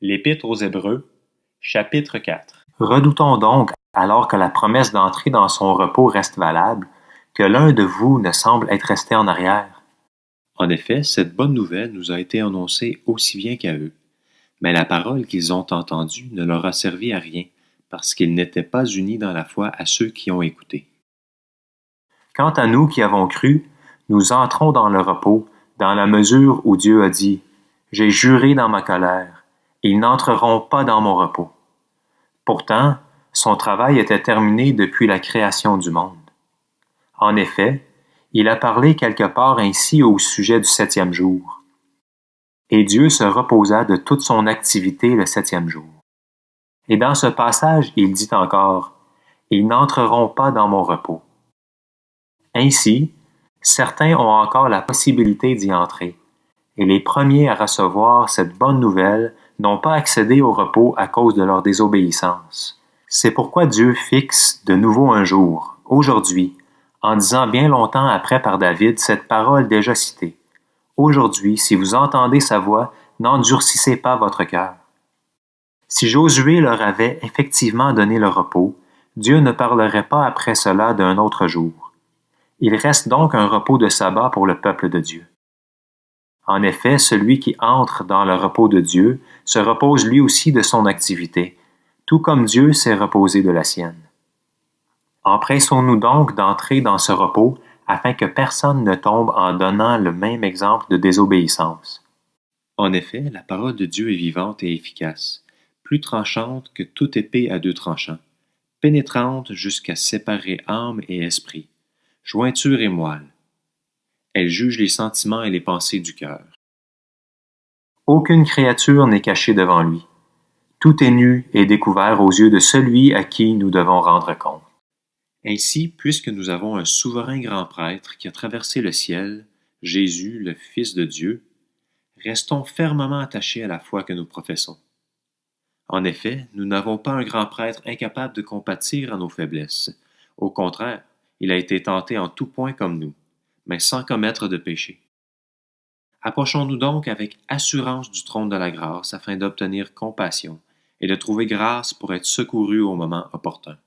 L'Épître aux Hébreux, chapitre 4. Redoutons donc, alors que la promesse d'entrer dans son repos reste valable, que l'un de vous ne semble être resté en arrière. En effet, cette bonne nouvelle nous a été annoncée aussi bien qu'à eux. Mais la parole qu'ils ont entendue ne leur a servi à rien, parce qu'ils n'étaient pas unis dans la foi à ceux qui ont écouté. Quant à nous qui avons cru, nous entrons dans le repos, dans la mesure où Dieu a dit « J'ai juré dans ma colère, ils n'entreront pas dans mon repos. » Pourtant, son travail était terminé depuis la création du monde. En effet, il a parlé quelque part ainsi au sujet du septième jour. Et Dieu se reposa de toute son activité le septième jour. Et dans ce passage, il dit encore « Ils n'entreront pas dans mon repos. » Ainsi, certains ont encore la possibilité d'y entrer, et les premiers à recevoir cette bonne nouvelle n'ont pas accédé au repos à cause de leur désobéissance. C'est pourquoi Dieu fixe de nouveau un jour, aujourd'hui, en disant bien longtemps après par David cette parole déjà citée. Aujourd'hui, si vous entendez sa voix, n'endurcissez pas votre cœur. Si Josué leur avait effectivement donné le repos, Dieu ne parlerait pas après cela d'un autre jour. Il reste donc un repos de sabbat pour le peuple de Dieu. En effet, celui qui entre dans le repos de Dieu se repose lui aussi de son activité, tout comme Dieu s'est reposé de la sienne. Empressons-nous donc d'entrer dans ce repos afin que personne ne tombe en donnant le même exemple de désobéissance. En effet, la parole de Dieu est vivante et efficace, plus tranchante que toute épée à deux tranchants, pénétrante jusqu'à séparer âme et esprit, jointure et moelle. Elle juge les sentiments et les pensées du cœur. Aucune créature n'est cachée devant lui. Tout est nu et découvert aux yeux de celui à qui nous devons rendre compte. Ainsi, puisque nous avons un souverain grand prêtre qui a traversé le ciel, Jésus, le Fils de Dieu, restons fermement attachés à la foi que nous professons. En effet, nous n'avons pas un grand prêtre incapable de compatir à nos faiblesses. Au contraire, il a été tenté en tout point comme nous, mais sans commettre de péché. Approchons-nous donc avec assurance du trône de la grâce afin d'obtenir compassion et de trouver grâce pour être secourus au moment opportun.